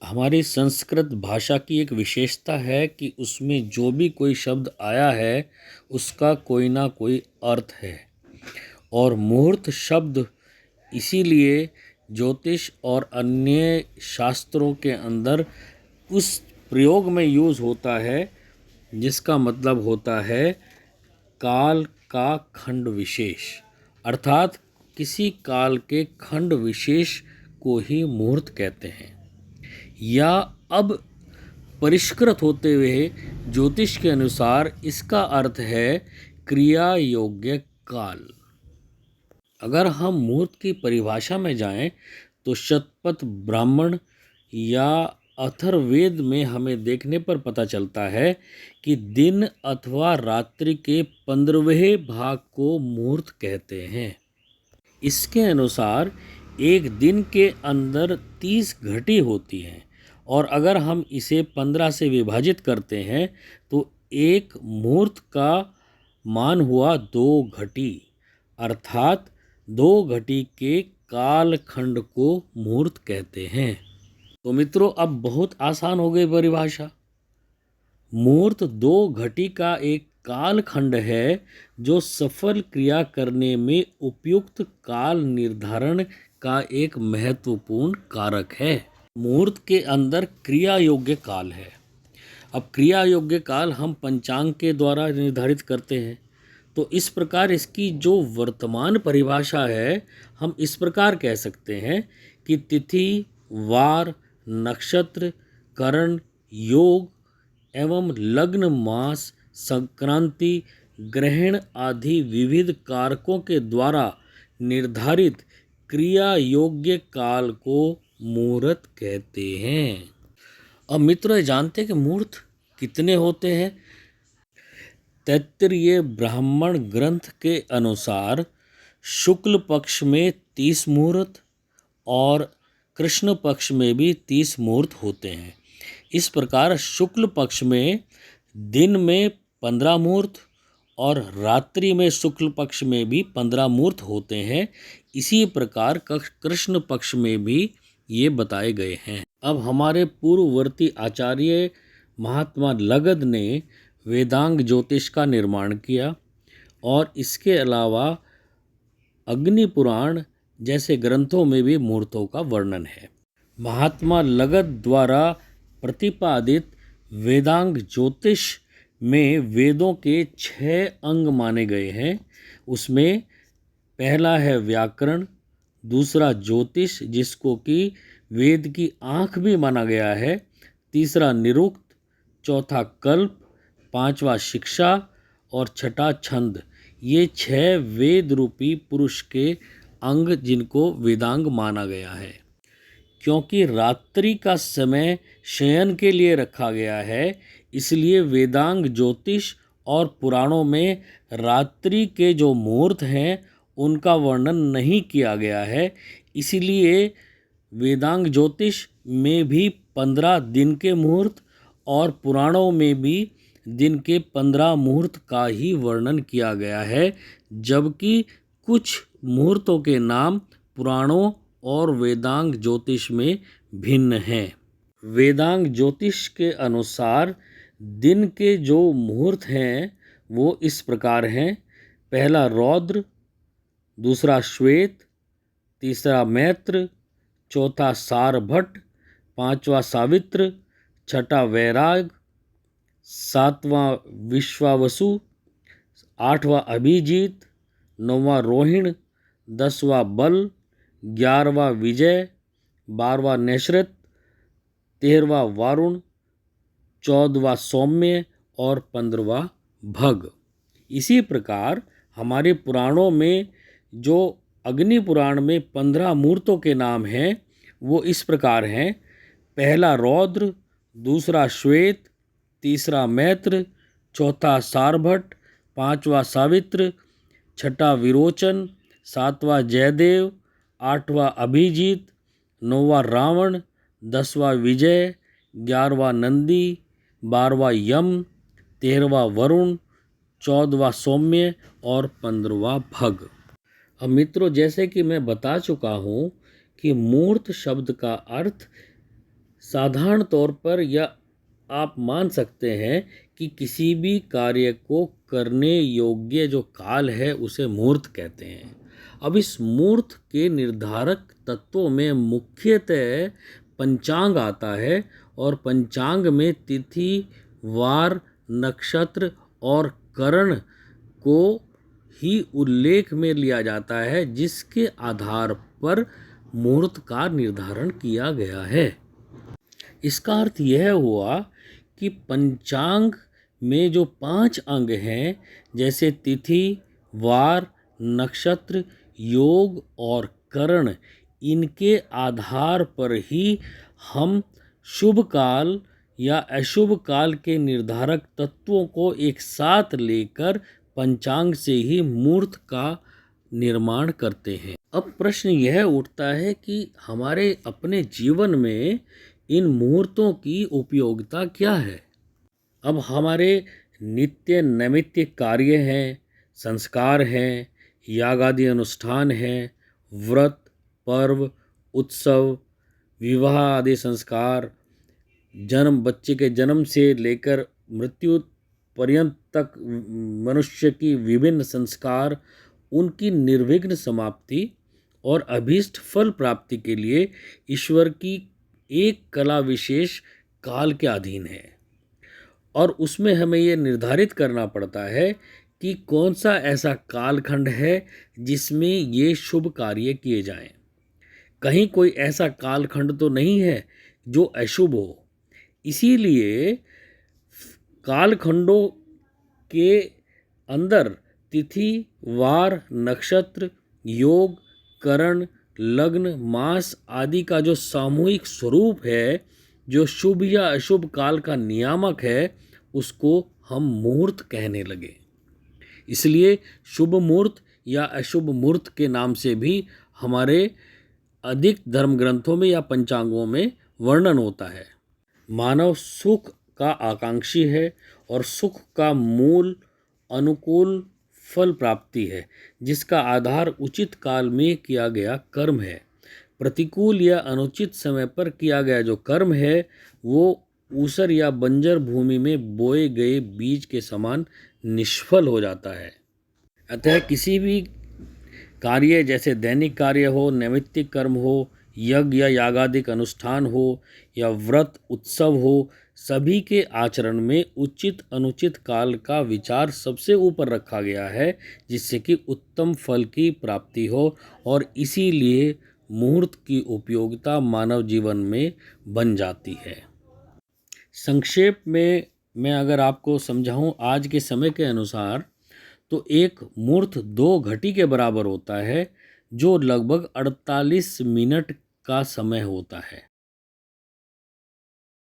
हमारी संस्कृत भाषा की एक विशेषता है कि उसमें जो भी कोई शब्द आया है उसका कोई ना कोई अर्थ है। और मुहूर्त शब्द इसीलिए ज्योतिष और अन्य शास्त्रों के अंदर उस प्रयोग में यूज़ होता है जिसका मतलब होता है काल का खंड विशेष, अर्थात किसी काल के खंड विशेष को ही मुहूर्त कहते हैं। या अब परिष्कृत होते हुए ज्योतिष के अनुसार इसका अर्थ है क्रिया योग्य काल। अगर हम मुहूर्त की परिभाषा में जाएं तो शतपथ ब्राह्मण या अथर्ववेद में हमें देखने पर पता चलता है कि दिन अथवा रात्रि के 15वें भाग को मुहूर्त कहते हैं। इसके अनुसार एक दिन के अंदर 30 घटी होती हैं और अगर हम इसे 15 से विभाजित करते हैं तो एक मुहूर्त का मान हुआ 2 घटी, अर्थात 2 घटी के कालखंड को मुहूर्त कहते हैं। तो मित्रों, अब बहुत आसान हो गई परिभाषा। मुहूर्त 2 घटी का एक कालखंड है जो सफल क्रिया करने में उपयुक्त काल निर्धारण का एक महत्वपूर्ण कारक है। मुहूर्त के अंदर क्रिया योग्य काल है। अब क्रिया योग्य काल हम पंचांग के द्वारा निर्धारित करते हैं। तो इस प्रकार इसकी जो वर्तमान परिभाषा है हम इस प्रकार कह सकते हैं कि तिथि, वार, नक्षत्र, करण, योग एवं लग्न, मास, संक्रांति, ग्रहण आदि विविध कारकों के द्वारा निर्धारित क्रिया योग्य काल को मुहूर्त कहते हैं। अब मित्रों, जानते हैं कि मुहूर्त कितने होते हैं? तैत्तिरीय ब्राह्मण ग्रंथ के अनुसार शुक्ल पक्ष में 30 मुहूर्त और कृष्ण पक्ष में भी 30 मुहूर्त होते हैं। इस प्रकार शुक्ल पक्ष में दिन में 15 मुहूर्त और रात्रि में शुक्ल पक्ष में भी 15 मुहूर्त होते हैं। इसी प्रकार कृष्ण पक्ष में भी ये बताए गए हैं। अब हमारे पूर्ववर्ती आचार्य महात्मा लगद ने वेदांग ज्योतिष का निर्माण किया और इसके अलावा अग्नि पुराण जैसे ग्रंथों में भी मुहूर्तों का वर्णन है। महात्मा लगद द्वारा प्रतिपादित वेदांग ज्योतिष में वेदों के 6 अंग माने गए हैं। उसमें पहला है व्याकरण, दूसरा ज्योतिष जिसको कि वेद की आँख भी माना गया है, तीसरा निरुक्त, चौथा कल्प, पांचवा शिक्षा और छठा छंद। ये 6 वेद रूपी पुरुष के अंग जिनको वेदांग माना गया है। क्योंकि रात्रि का समय शयन के लिए रखा गया है, इसलिए वेदांग ज्योतिष और पुराणों में रात्रि के जो मुहूर्त हैं उनका वर्णन नहीं किया गया है। इसलिए वेदांग ज्योतिष में भी 15 दिन के मुहूर्त और पुराणों में भी दिन के 15 मुहूर्त का ही वर्णन किया गया है, जबकि कुछ मुहूर्तों के नाम पुराणों और वेदांग ज्योतिष में भिन्न हैं। वेदांग ज्योतिष के अनुसार दिन के जो मुहूर्त हैं वो इस प्रकार हैं। पहला रौद्र, दूसरा श्वेत, तीसरा मैत्र, चौथा सारभट्ट, पांचवा सावित्र, छठा वैराग, सातवां विश्वावसु, आठवां अभिजीत, नौवां रोहिण, 10वां बल, 11वां विजय, 12वां नैश्रत, 13वां वारुण, 14वां सौम्य और 15वां भग। इसी प्रकार हमारे पुराणों में जो अग्नि पुराण में 15 मुहूर्तों के नाम हैं वो इस प्रकार हैं। पहला रौद्र, दूसरा श्वेत, तीसरा मैत्र, चौथा सारभट्ट, पांचवा सावित्र, छठा विरोचन, सातवां जयदेव, आठवां अभिजीत, नौवां रावण, 10वां विजय, 11वां नंदी, 12वां यम, 13वां वरुण, 14वां सौम्य और 15वां भग। अब मित्रों, जैसे कि मैं बता चुका हूँ कि मुहूर्त शब्द का अर्थ साधारण तौर पर या आप मान सकते हैं कि किसी भी कार्य को करने योग्य जो काल है उसे मुहूर्त कहते हैं। अब इस मुहूर्त के निर्धारक तत्वों में मुख्यतः पंचांग आता है और पंचांग में तिथि, वार, नक्षत्र और करण को ही उल्लेख में लिया जाता है, जिसके आधार पर मुहूर्त का निर्धारण किया गया है। इसका अर्थ यह हुआ कि पंचांग में जो 5 अंग हैं, जैसे तिथि, वार, नक्षत्र, योग और करण, इनके आधार पर ही हम शुभ काल या अशुभ काल के निर्धारक तत्वों को एक साथ लेकर पंचांग से ही मुहूर्त का निर्माण करते हैं। अब प्रश्न यह उठता है कि हमारे अपने जीवन में इन मुहूर्तों की उपयोगिता क्या है। अब हमारे नित्य नैमित्य कार्य हैं, संस्कार हैं, याग आदि अनुष्ठान हैं, व्रत, पर्व, उत्सव, विवाह आदि संस्कार, बच्चे के जन्म से लेकर मृत्यु पर्यंत तक मनुष्य की विभिन्न संस्कार, उनकी निर्विघ्न समाप्ति और अभीष्ट फल प्राप्ति के लिए ईश्वर की एक कला विशेष काल के अधीन है और उसमें हमें ये निर्धारित करना पड़ता है कि कौन सा ऐसा कालखंड है जिसमें ये शुभ कार्य किए जाएं। कहीं कोई ऐसा कालखंड तो नहीं है जो अशुभ हो। इसीलिए कालखंडों के अंदर तिथि, वार, नक्षत्र, योग, करण, लग्न, मास आदि का जो सामूहिक स्वरूप है, जो शुभ या अशुभ काल का नियामक है, उसको हम मुहूर्त कहने लगे। इसलिए शुभ मुहूर्त या अशुभ मुहूर्त के नाम से भी हमारे अधिक धर्म ग्रंथों में या पंचांगों में वर्णन होता है। मानव सुख का आकांक्षी है और सुख का मूल अनुकूल फल प्राप्ति है, जिसका आधार उचित काल में किया गया कर्म है। प्रतिकूल या अनुचित समय पर किया गया जो कर्म है वो ऊसर या बंजर भूमि में बोए गए बीज के समान निष्फल हो जाता है। अतः किसी भी कार्य, जैसे दैनिक कार्य हो, नैमित्तिक कर्म हो, यज्ञ या यागादिक अनुष्ठान हो या व्रत उत्सव हो, सभी के आचरण में उचित अनुचित काल का विचार सबसे ऊपर रखा गया है, जिससे कि उत्तम फल की प्राप्ति हो और इसीलिए मुहूर्त की उपयोगिता मानव जीवन में बन जाती है। संक्षेप में मैं अगर आपको समझाऊं आज के समय के अनुसार, तो एक मुहूर्त 2 घटी के बराबर होता है, जो लगभग 48 मिनट का समय होता है।